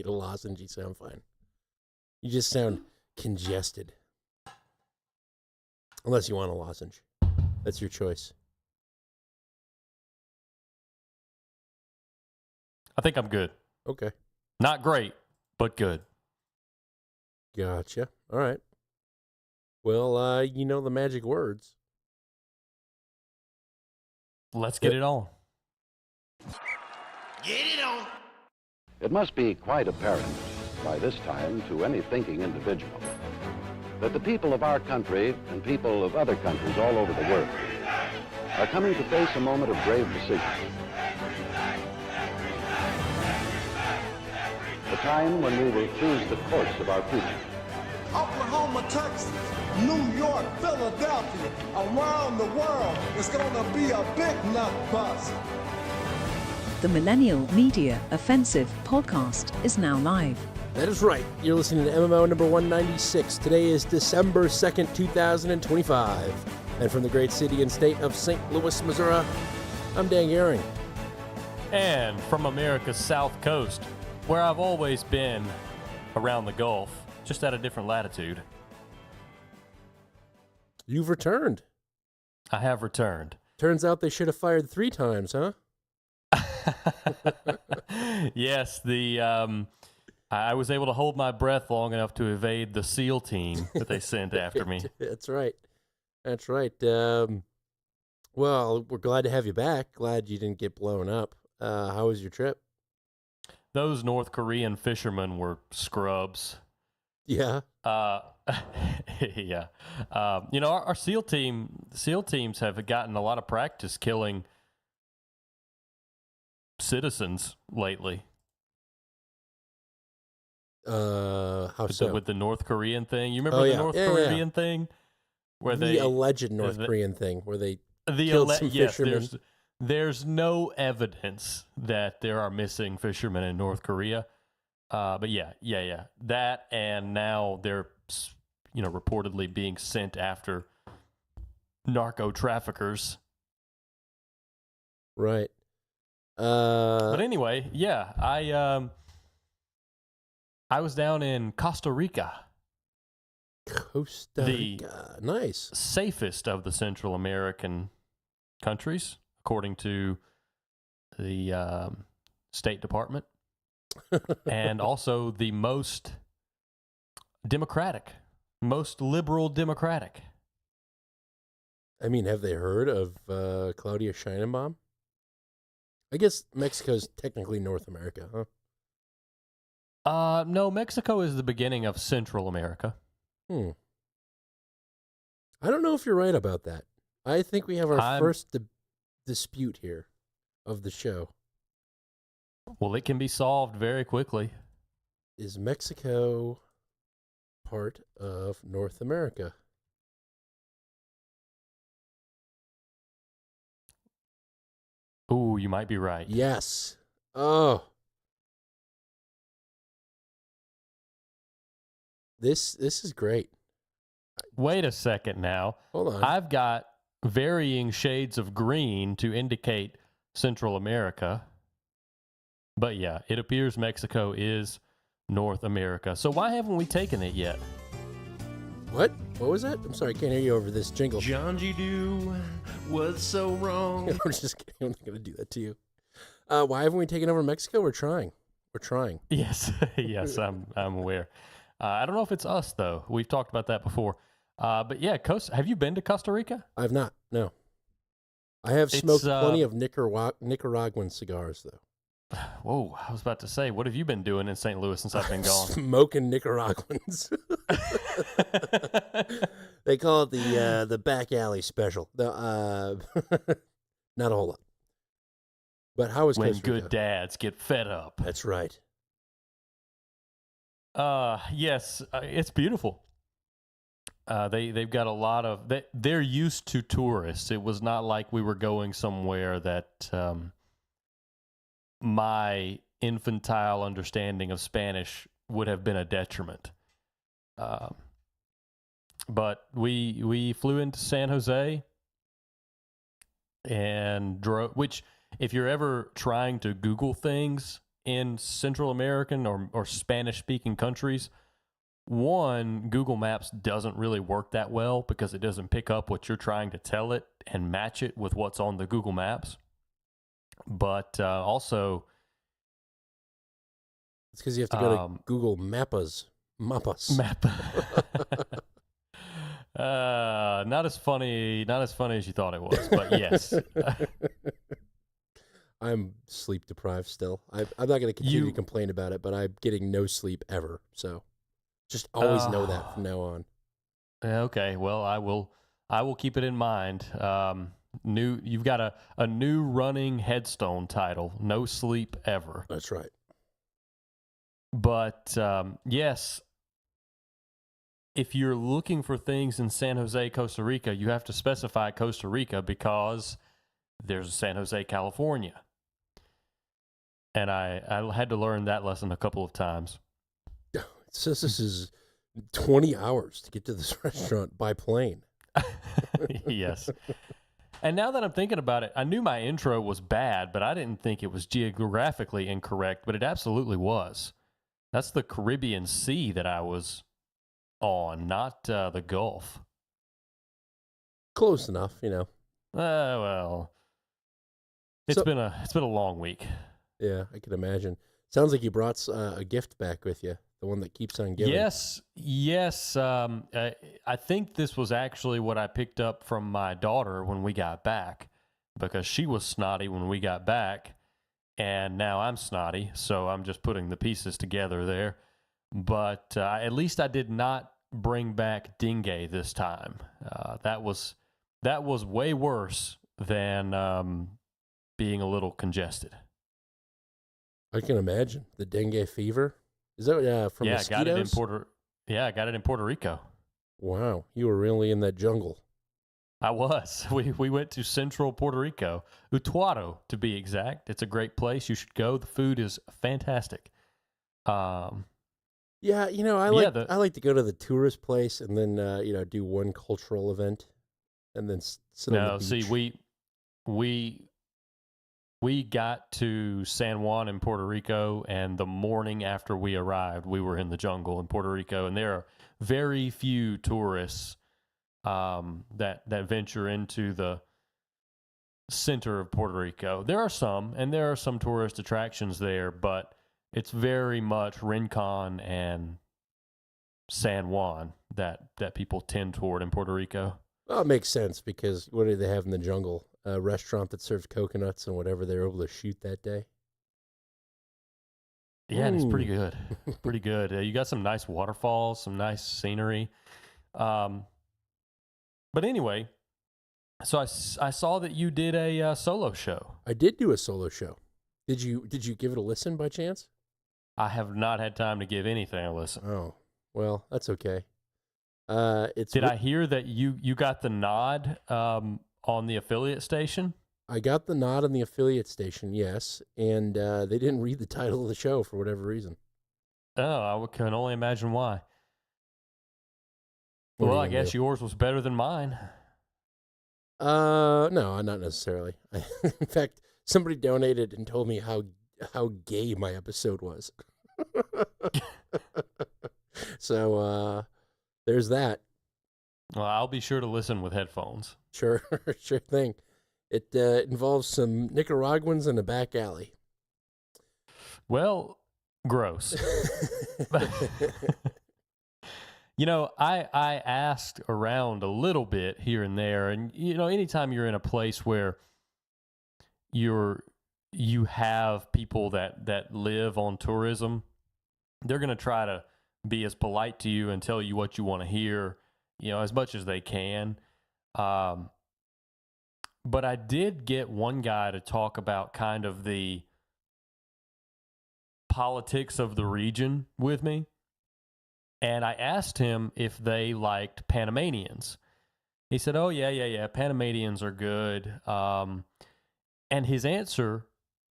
a lozenge, you sound fine. You just sound congested. Unless you want a lozenge. That's your choice. I think I'm good. Okay. Not great, but good. Gotcha. All right. Well, you know the magic words. Let's get it on. Get it on. It must be quite apparent by this time to any thinking individual that the people of our country and people of other countries all over the world are coming to face a moment of grave decision. A time when we will choose the course of our future. Oklahoma, Texas, New York, Philadelphia, around the world, it's gonna be a big nut bust. The Millennial Media Offensive podcast is now live. That is right. You're listening to MMO number 196. Today is December 2nd, 2025. And from the great city and state of St. Louis, Missouri, I'm Dan Gehring. And from America's South Coast, where I've always been around the Gulf, just at a different latitude. You've returned. I have returned. Turns out they should have fired 3 times, huh? Yes, I was able to hold my breath long enough to evade the SEAL team that they sent after me. That's right. That's right. Well, we're glad to have you back. Glad you didn't get blown up. How was your trip? Those North Korean fishermen were scrubs. Yeah. Yeah. Our SEAL teams have gotten a lot of practice killing citizens lately. How so? With the North Korean thing. You remember the North Korean thing? Where the alleged North Korean thing where they killed some fishermen. There's no evidence that there are missing fishermen in North Korea. But yeah. That, and now they're, reportedly being sent after narco traffickers. Right. But anyway, yeah, I was down in Costa Rica. Costa Rica. Nice. Safest of the Central American countries, according to the State Department. And also the most democratic, most liberal democratic. I mean, have they heard of Claudia Sheinbaum? I guess Mexico's technically North America, huh? No, Mexico is the beginning of Central America. I don't know if you're right about that. I think we have our first dispute here of the show. Well, it can be solved very quickly. Is Mexico part of North America? Ooh, you might be right. Yes. Oh. This is great. Wait a second now. Hold on. I've got varying shades of green to indicate Central America. But yeah, it appears Mexico is North America. So why haven't we taken it yet? What? What was that? I'm sorry, I can't hear you over this jingle. John G. Do was so wrong. I'm just kidding. I'm not going to do that to you. Why haven't we taken over Mexico? We're trying. Yes, yes, I'm aware. I don't know if it's us, though. We've talked about that before. But yeah, have you been to Costa Rica? I've not, no. I have smoked plenty of Nicaraguan cigars, though. Whoa, I was about to say, what have you been doing in St. Louis since I've been gone? Smoking Nicaraguans. They call it the back alley special. Not a whole lot. But how is when Costa Rica? Good dads get fed up? That's right. Yes, it's beautiful. They've got a lot of they're used to tourists. It was not like we were going somewhere that my infantile understanding of Spanish would have been a detriment. But we flew into San Jose and drove, which if you're ever trying to Google things in Central American or Spanish-speaking countries, one, Google Maps doesn't really work that well because it doesn't pick up what you're trying to tell it and match it with what's on the Google Maps. But also... It's because you have to go to Google Mapas. Map. Not as funny as you thought it was, but yes. I'm sleep deprived still. I'm not going to continue to complain about it, but I'm getting no sleep ever. So just always know that from now on. Okay, well, I will keep it in mind. You've got a new running headstone title, No Sleep Ever. That's right. But yes, if you're looking for things in San Jose, Costa Rica, you have to specify Costa Rica because there's San Jose, California. And I had to learn that lesson a couple of times. It says this is 20 hours to get to this restaurant by plane. Yes. And now that I'm thinking about it, I knew my intro was bad, but I didn't think it was geographically incorrect, but it absolutely was. That's the Caribbean Sea that I was on, not the Gulf. Close enough, you know. Well, it's been a long week. Yeah, I can imagine. Sounds like you brought a gift back with you, the one that keeps on giving. Yes. I think this was actually what I picked up from my daughter when we got back, because she was snotty when we got back, and now I'm snotty, so I'm just putting the pieces together there. But at least I did not bring back dengue this time. That was way worse than being a little congested. I can imagine the dengue fever. Is that from mosquitoes? I got it in Puerto Rico. Wow, you were really in that jungle. I was. We went to central Puerto Rico, Utuado to be exact. It's a great place. You should go. The food is fantastic. Yeah, you know, I like to go to the tourist place and then do one cultural event, and then sit on the beach. See, we got to San Juan in Puerto Rico, and the morning after we arrived, we were in the jungle in Puerto Rico, and there are very few tourists that venture into the center of Puerto Rico. There are some, and there are some tourist attractions there, but it's very much Rincon and San Juan that people tend toward in Puerto Rico. Well, it makes sense because what do they have in the jungle? A restaurant that serves coconuts and whatever they're able to shoot that day. Yeah, and it's pretty good. Pretty good. You got some nice waterfalls, some nice scenery. But anyway, so I saw that you did a solo show. I did do a solo show. Did you give it a listen by chance? I have not had time to give anything a listen. Oh, well, that's okay. Did I hear that you got the nod on the affiliate station? I got the nod on the affiliate station, yes, and they didn't read the title of the show for whatever reason. Oh, I can only imagine why. What well, I guess yours was better than mine. No, not necessarily. In fact, somebody donated and told me how gay my episode was. So there's that. Well, I'll be sure to listen with headphones. Sure thing. It involves some Nicaraguans in a back alley. Well, gross. You know, I asked around a little bit here and there, and you know, anytime you're in a place where you have people that live on tourism, they're going to try to be as polite to you and tell you what you want to hear, you know, as much as they can. But I did get one guy to talk about kind of the politics of the region with me. And I asked him if they liked Panamanians. He said, oh, yeah, Panamanians are good. And his answer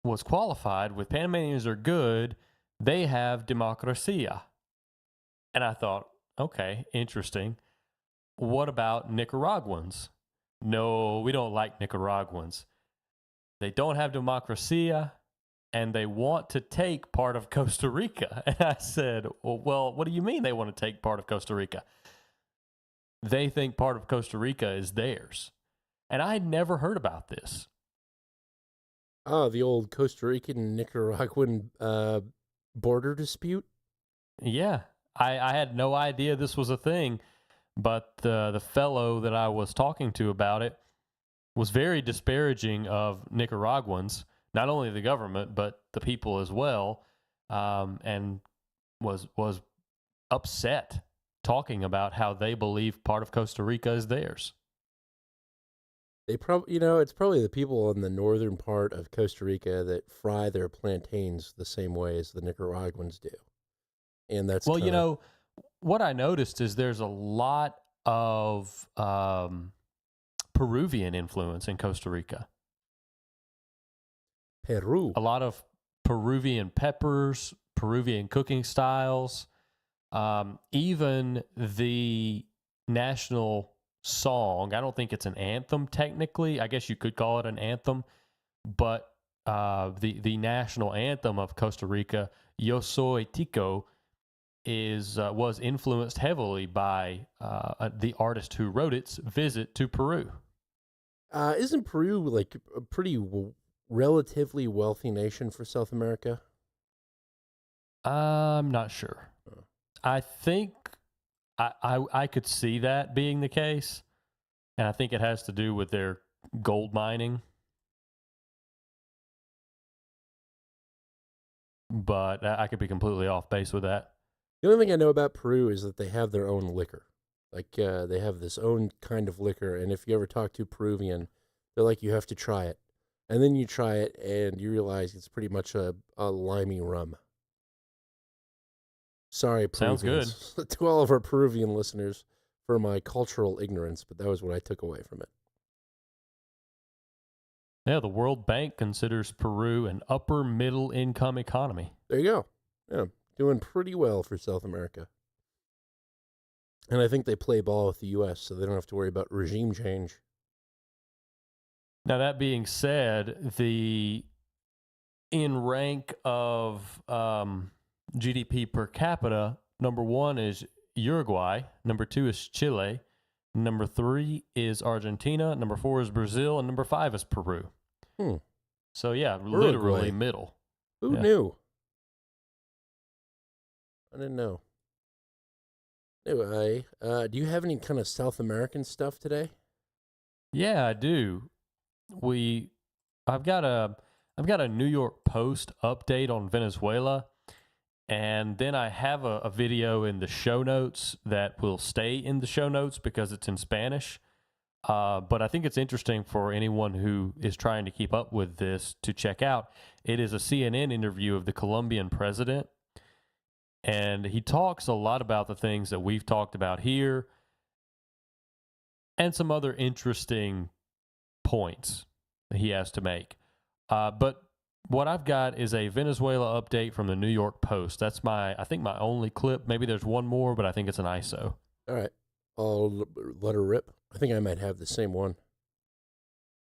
was qualified with Panamanians are good. They have democracia. And I thought, okay, interesting. What about Nicaraguans? No, we don't like Nicaraguans. They don't have democracia, and they want to take part of Costa Rica. And I said, well, what do you mean they want to take part of Costa Rica? They think part of Costa Rica is theirs. And I had never heard about this. Oh, the old Costa Rican Nicaraguan border dispute? Yeah, I had no idea this was a thing, but the fellow that I was talking to about it was very disparaging of Nicaraguans, not only the government, but the people as well, and was upset talking about how they believe part of Costa Rica is theirs. They probably, it's probably the people in the northern part of Costa Rica that fry their plantains the same way as the Nicaraguans do. And that's well, what I noticed is there's a lot of Peruvian influence in Costa Rica. Peru. A lot of Peruvian peppers, Peruvian cooking styles, even the national song. I don't think it's an anthem technically. I guess you could call it an anthem, but the national anthem of Costa Rica, Yo Soy Tico, was influenced heavily by the artist who wrote its visit to Peru. Isn't Peru like a pretty relatively wealthy nation for South America? I'm not sure. I think I could see that being the case, and I think it has to do with their gold mining. But I could be completely off base with that. The only thing I know about Peru is that they have their own liquor. Like, they have this own kind of liquor, and if you ever talk to a Peruvian, they're like, you have to try it. And then you try it, and you realize it's pretty much a limey rum. Sorry, Peruvians. Sounds good. To all of our Peruvian listeners for my cultural ignorance, but that was what I took away from it. Yeah, the World Bank considers Peru an upper middle income economy. There you go. Yeah, doing pretty well for South America. And I think they play ball with the U.S., so they don't have to worry about regime change. Now, that being said, in rank of GDP per capita, number 1 is Uruguay, number 2 is Chile, number 3 is Argentina, number 4 is Brazil, and number 5 is Peru. So, yeah, literally middle. Who knew? I didn't know. Anyway, do you have any kind of South American stuff today? Yeah, I do. I've got a New York Post update on Venezuela, and then I have a video in the show notes that will stay in the show notes because it's in Spanish. But I think it's interesting for anyone who is trying to keep up with this to check out. It is a CNN interview of the Colombian president, and he talks a lot about the things that we've talked about here and some other interesting points that he has to make. But what I've got is a Venezuela update from the New York Post. That's my only clip. Maybe there's one more, but I think it's an ISO. All right. I'll let her rip. I think I might have the same one.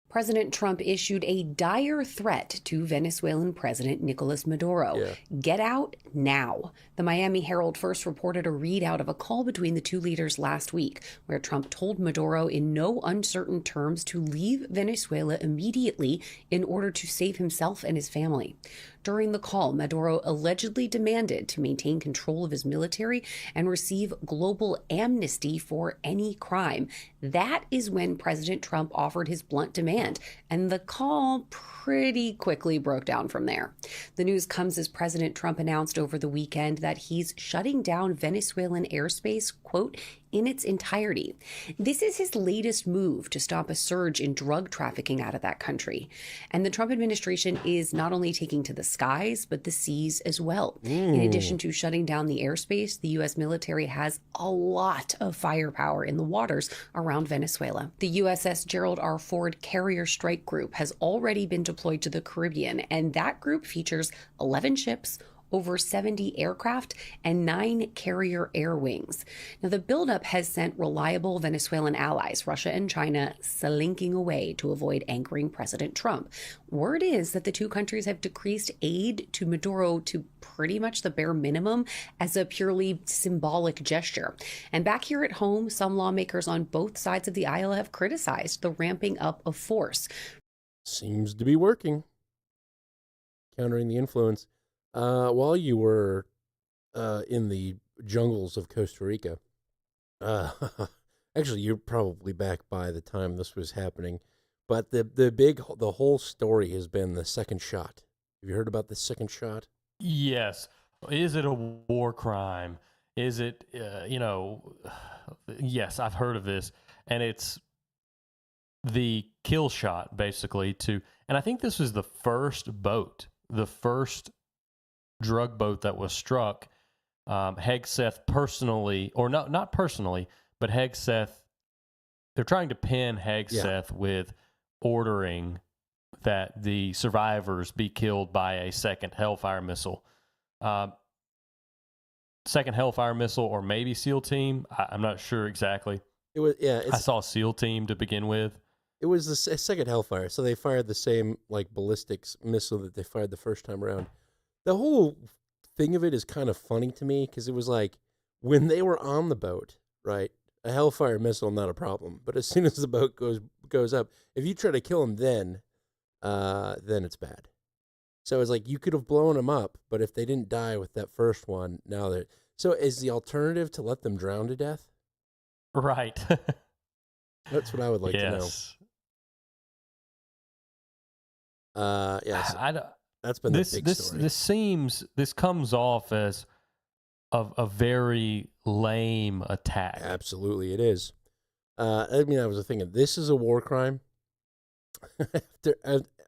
President Trump issued a dire threat to Venezuelan President Nicolas Maduro. Yeah. Get out now. The Miami Herald first reported a readout of a call between the two leaders last week, where Trump told Maduro in no uncertain terms to leave Venezuela immediately in order to save himself and his family. During the call, Maduro allegedly demanded to maintain control of his military and receive global amnesty for any crime. That is when President Trump offered his blunt demand, and the call pretty quickly broke down from there. The news comes as President Trump announced over the weekend that he's shutting down Venezuelan airspace, quote, in its entirety. This is his latest move to stop a surge in drug trafficking out of that country. And the Trump administration is not only taking to the skies, but the seas as well. In addition to shutting down the airspace, the U.S. military has a lot of firepower in the waters around Venezuela. The USS Gerald R. Ford Carrier Strike Group has already been deployed to the Caribbean, and that group features 11 ships, over 70 aircraft, and 9 carrier air wings. Now, the buildup has sent reliable Venezuelan allies, Russia and China, slinking away to avoid anchoring President Trump. Word is that the two countries have decreased aid to Maduro to pretty much the bare minimum as a purely symbolic gesture. And back here at home, some lawmakers on both sides of the aisle have criticized the ramping up of force. Seems to be working. Countering the influence. While you were in the jungles of Costa Rica, actually, you're probably back by the time this was happening, but the whole story has been the second shot. Have you heard about the second shot? Yes. Is it a war crime? Is it, yes, I've heard of this, and it's the kill shot, basically, and I think this was the first drug boat that was struck. Hegseth personally, or not personally, but Hegseth, they're trying to pin Hegseth with ordering that the survivors be killed by a second Hellfire missile. Second Hellfire missile, or maybe SEAL team. I'm not sure exactly. It was I saw SEAL team to begin with. It was the second Hellfire, so they fired the same ballistics missile that they fired the first time around. The whole thing of it is kind of funny to me because it was like when they were on the boat, right? A Hellfire missile, not a problem, but as soon as the boat goes up, if you try to kill them, then it's bad. So it's like you could have blown them up, but if they didn't die with that first one, now they're... So is the alternative to let them drown to death? Right. That's what I would like to know. Yes. That's been the big story. This comes off as a very lame attack. Absolutely, it is. I mean, that was the thing. This is a war crime. After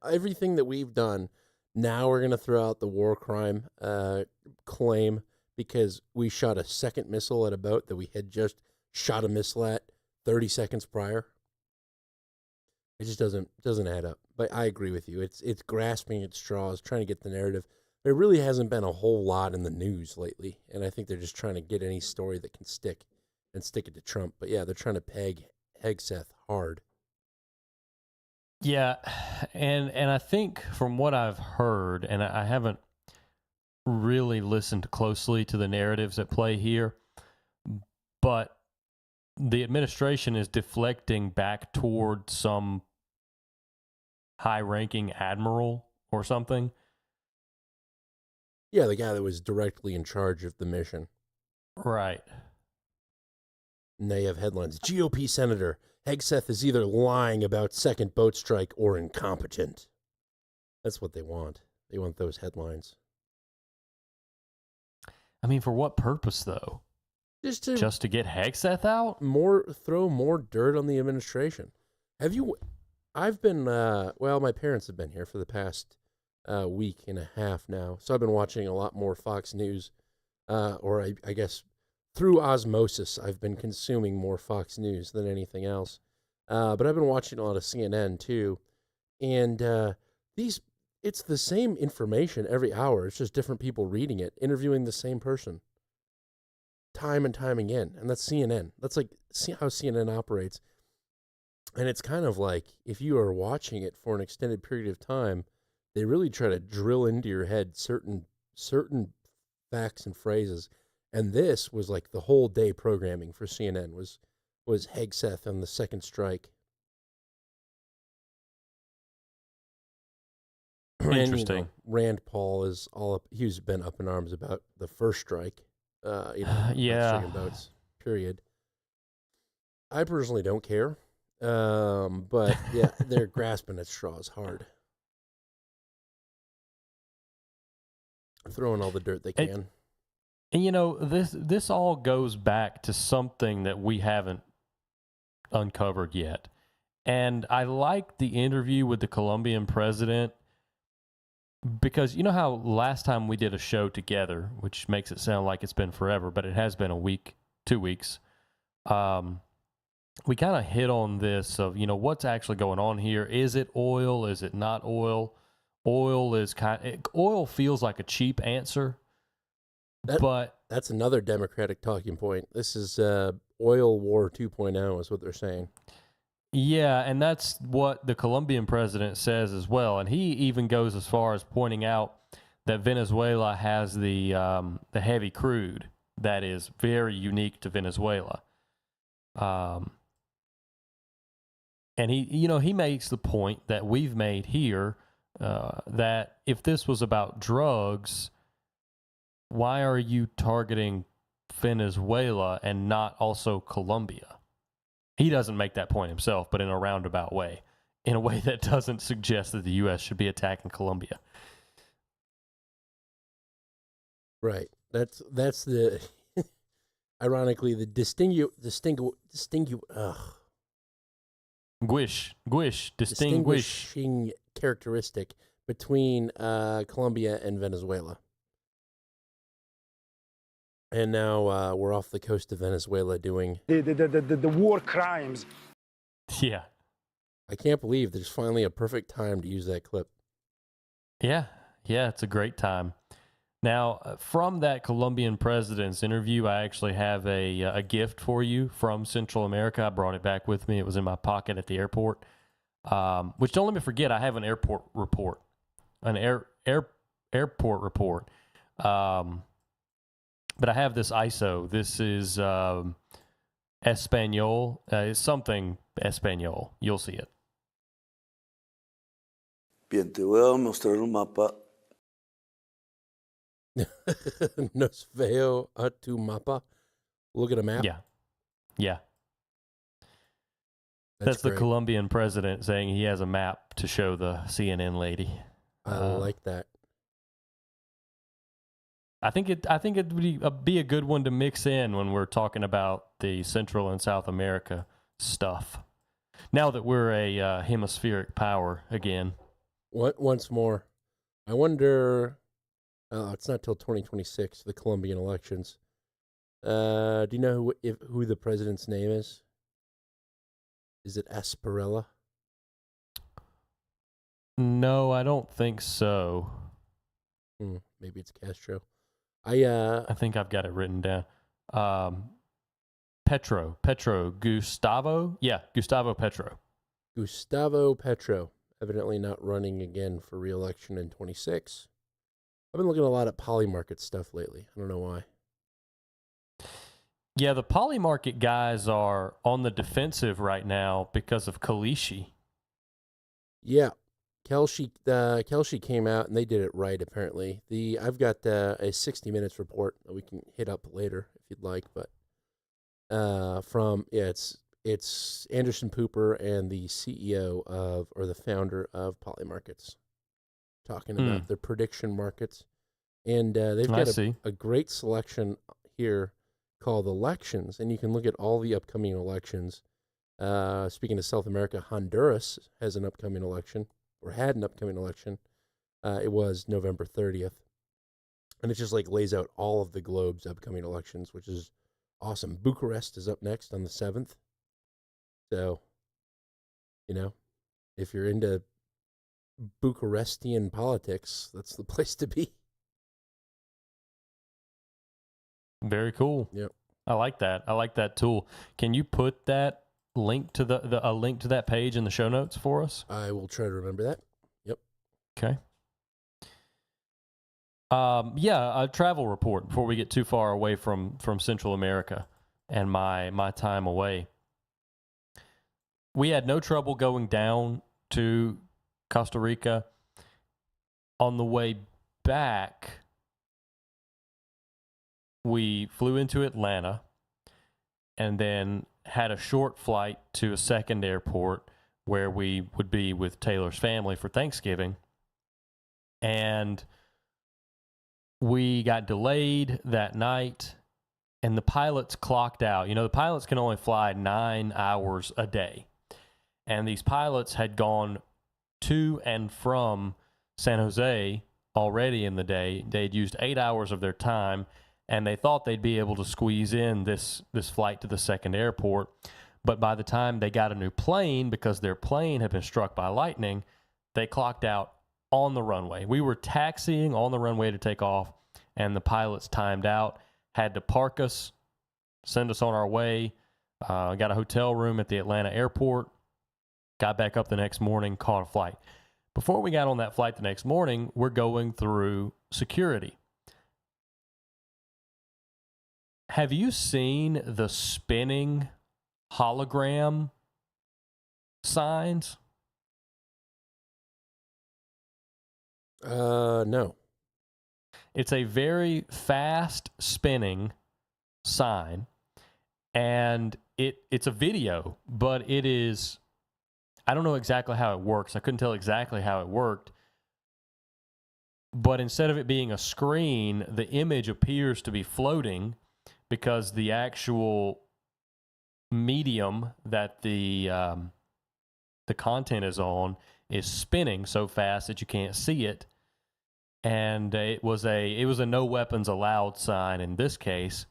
everything that we've done, now we're going to throw out the war crime claim because we shot a second missile at a boat that we had just shot a missile at 30 seconds prior. It just doesn't add up. But I agree with you. It's grasping at straws, trying to get the narrative. There really hasn't been a whole lot in the news lately, and I think they're just trying to get any story that can stick and stick it to Trump. But yeah, they're trying to peg Hegseth hard. Yeah, and I think from what I've heard, and I haven't really listened closely to the narratives at play here, but the administration is deflecting back toward some high-ranking admiral or something. Yeah, the guy that was directly in charge of the mission. Right. And they have headlines. GOP Senator Hegseth is either lying about second boat strike or incompetent. That's what they want. They want those headlines. I mean, for what purpose, though? Just to get Hegseth out? Throw more dirt on the administration. I've been, my parents have been here for the past week and a half now, so I've been watching a lot more Fox News, or I guess through osmosis, I've been consuming more Fox News than anything else. But I've been watching a lot of CNN too, and it's the same information every hour. It's just different people reading it, interviewing the same person, time and time again, and that's CNN. That's like how CNN operates, and it's kind of like if you are watching it for an extended period of time, they really try to drill into your head certain facts and phrases. And this was like the whole day programming for CNN was Hegseth on the second strike. Interesting. And, Rand Paul is he's been up in arms about the first strike. Striking boats, period. I personally don't care. But yeah, they're grasping at straws hard. Throwing all the dirt they can. And this all goes back to something that we haven't uncovered yet. And I like the interview with the Colombian president because you know how last time we did a show together, which makes it sound like it's been forever, but it has been a week, 2 weeks. We kind of hit on this of, what's actually going on here. Is it oil? Is it not oil? Oil feels like a cheap answer But That's another Democratic talking point. This is oil war 2.0 is what they're saying. yeah, and that's what the Colombian president says as well. And he even goes as far as pointing out that Venezuela has the heavy crude that is very unique to Venezuela. And he makes the point that we've made here, that if this was about drugs, why are you targeting Venezuela and not also Colombia? He doesn't make that point himself, but in a roundabout way, in a way that doesn't suggest that the U.S. should be attacking Colombia. Right. That's the ironically the distinguishing characteristic between Colombia and Venezuela. And now we're off the coast of Venezuela doing the war crimes. Yeah. I can't believe there's finally a perfect time to use that clip. Yeah, it's a great time. Now, from that Colombian president's interview, I actually have a gift for you from Central America. I brought it back with me. It was in my pocket at the airport. Which, don't let me forget, I have an airport report. Airport report. But I have this ISO. This is Espanol. It's something Espanol. You'll see it. Bien, te voy a mostrar un mapa. Nos veo a tu mapa. Look at a map. Yeah. That's the great. Colombian president saying he has a map to show the CNN lady. I like that. I think it would be a good one to mix in when we're talking about the Central and South America stuff. Now that we're a hemispheric power again. Once more, I wonder. It's not till 2026, the Colombian elections. Do you know who the president's name is? Is it Asparella? No, I don't think so. Maybe it's Castro. I think I've got it written down. Petro, Gustavo. Yeah, Gustavo Petro. Gustavo Petro, evidently not running again for re-election in 26. I've been looking a lot at Polymarket stuff lately. I don't know why. Yeah, the Polymarket guys are on the defensive right now because of Kalishi. Yeah, Kelshi came out and they did it right. Apparently, I've got a 60 Minutes report that we can hit up later if you'd like. But it's Anderson Pooper and the CEO or the founder of Polymarkets talking about their prediction markets, and they've got a great selection here called Elections, and you can look at all the upcoming elections. Speaking of South America, Honduras has an upcoming election, or had an upcoming election. It was November 30th. And it just lays out all of the globe's upcoming elections, which is awesome. Bucharest is up next on the 7th. So, if you're into Bucharestian politics, that's the place to be. Very cool. Yep. I like that. I like that tool. Can you put that link to a link to that page in the show notes for us? I will try to remember that. Yep. Okay. A travel report before we get too far away from Central America and my time away. We had no trouble going down to Costa Rica. On the way back, we flew into Atlanta and then had a short flight to a second airport where we would be with Taylor's family for Thanksgiving. And we got delayed that night, and the pilots clocked out. The pilots can only fly 9 hours a day. And these pilots had gone to and from San Jose already in the day. They'd used 8 hours of their time, and they thought they'd be able to squeeze in this flight to the second airport. But by the time they got a new plane, because their plane had been struck by lightning, they clocked out on the runway. We were taxiing on the runway to take off, and the pilots timed out, had to park us, send us on our way. Got a hotel room at the Atlanta airport, got back up the next morning, caught a flight. Before we got on that flight the next morning, we're going through security. Have you seen the spinning hologram signs? No. It's a very fast spinning sign, and it's a video, but it is, I don't know exactly how it works. I couldn't tell exactly how it worked. But instead of it being a screen, the image appears to be floating because the actual medium that the content is on is spinning so fast that you can't see it. And it was a no weapons allowed sign in this case.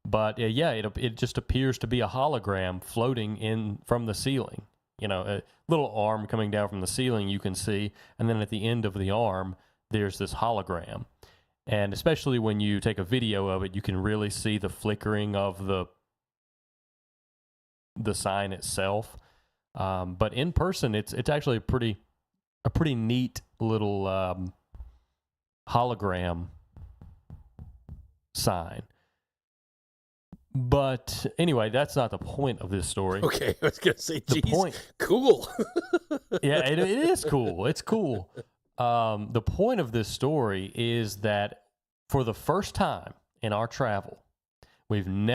But it just appears to be a hologram floating in from the ceiling. You know, a little arm coming down from the ceiling you can see, and then at the end of the arm, there's this hologram. And especially when you take a video of it, you can really see the flickering of the sign itself. But in person, it's actually a pretty neat little hologram sign. But anyway, that's not the point of this story. Okay, I was going to say, The geez, point- cool. Yeah, it is cool. It's cool. The point of this story is that for the first time in our travel, we've never